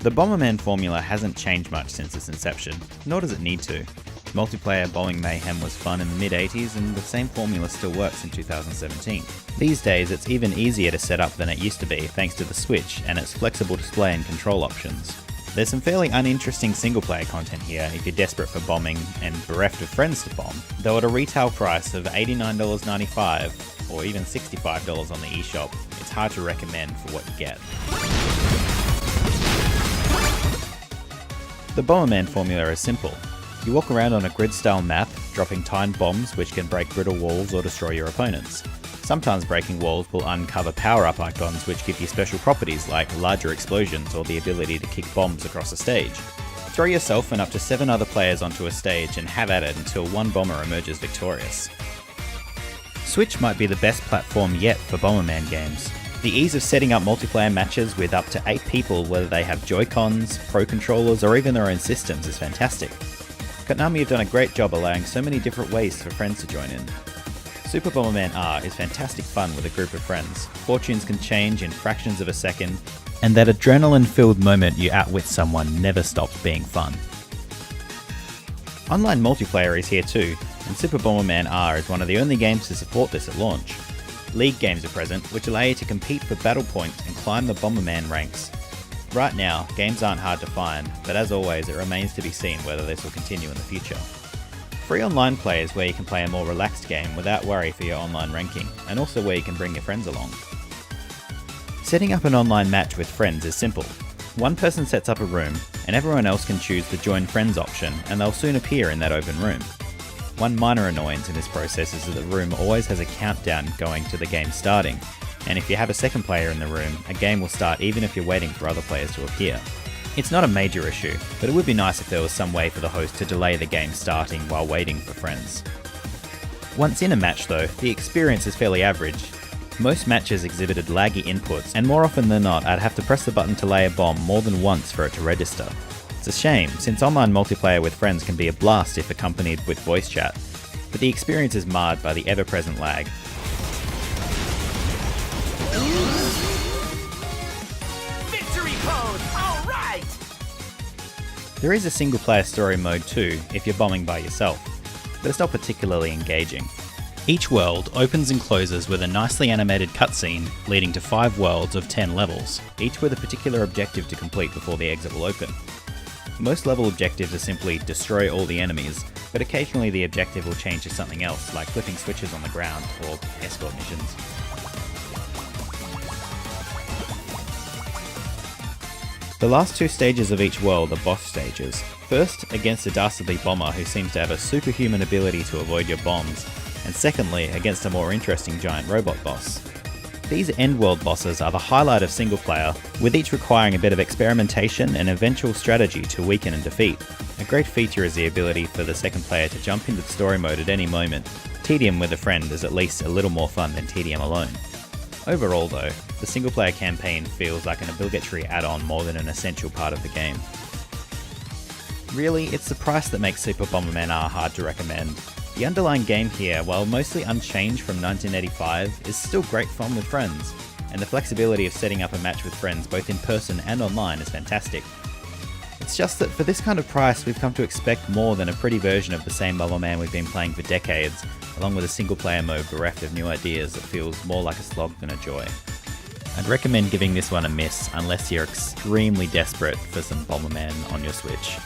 The Bomberman formula hasn't changed much since its inception, nor does it need to. Multiplayer bombing mayhem was fun in the mid-80s, and the same formula still works in 2017. These days, it's even easier to set up than it used to be thanks to the Switch and its flexible display and control options. There's some fairly uninteresting single-player content here if you're desperate for bombing and bereft of friends to bomb, though at a retail price of $89.95 or even $65 on the eShop, it's hard to recommend for what you get. The Bomberman formula is simple. You walk around on a grid-style map, dropping timed bombs which can break brittle walls or destroy your opponents. Sometimes breaking walls will uncover power-up icons which give you special properties like larger explosions or the ability to kick bombs across a stage. Throw yourself and up to 7 other players onto a stage and have at it until one bomber emerges victorious. Switch might be the best platform yet for Bomberman games. The ease of setting up multiplayer matches with up to 8 people, whether they have Joy-Cons, Pro Controllers or even their own systems, is fantastic. Konami have done a great job allowing so many different ways for friends to join in. Super Bomberman R is fantastic fun with a group of friends. Fortunes can change in fractions of a second, and that adrenaline-filled moment you outwit someone never stops being fun. Online multiplayer is here too, and Super Bomberman R is one of the only games to support this at launch. League games are present, which allow you to compete for battle points and climb the Bomberman ranks. Right now, games aren't hard to find, but as always, it remains to be seen whether this will continue in the future. Free online play is where you can play a more relaxed game without worry for your online ranking, and also where you can bring your friends along. Setting up an online match with friends is simple. One person sets up a room, and everyone else can choose the Join Friends option, and they'll soon appear in that open room. One minor annoyance in this process is that the room always has a countdown going to the game starting, and if you have a second player in the room, a game will start even if you're waiting for other players to appear. It's not a major issue, but it would be nice if there was some way for the host to delay the game starting while waiting for friends. Once in a match though, the experience is fairly average. Most matches exhibited laggy inputs, and more often than not I'd have to press the button to lay a bomb more than once for it to register. It's a shame, since online multiplayer with friends can be a blast if accompanied with voice chat, but the experience is marred by the ever-present lag. Victory pose! Alright! There is a single-player story mode too, if you're bombing by yourself, but it's not particularly engaging. Each world opens and closes with a nicely animated cutscene leading to 5 worlds of 10 levels, each with a particular objective to complete before the exit will open. Most level objectives are simply destroy all the enemies, but occasionally the objective will change to something else, like flipping switches on the ground or escort missions. The last 2 stages of each world are boss stages. First, against a dastardly bomber who seems to have a superhuman ability to avoid your bombs, and secondly, against a more interesting giant robot boss. These end-world bosses are the highlight of single player, with each requiring a bit of experimentation and eventual strategy to weaken and defeat. A great feature is the ability for the second player to jump into the story mode at any moment. Tedium with a friend is at least a little more fun than Tedium alone. Overall though, the single player campaign feels like an obligatory add-on more than an essential part of the game. Really, it's the price that makes Super Bomberman R hard to recommend. The underlying game here, while mostly unchanged from 1985, is still great fun with friends, and the flexibility of setting up a match with friends both in person and online is fantastic. It's just that for this kind of price we've come to expect more than a pretty version of the same Bomberman we've been playing for decades, along with a single player mode bereft of new ideas that feels more like a slog than a joy. I'd recommend giving this one a miss unless you're extremely desperate for some Bomberman on your Switch.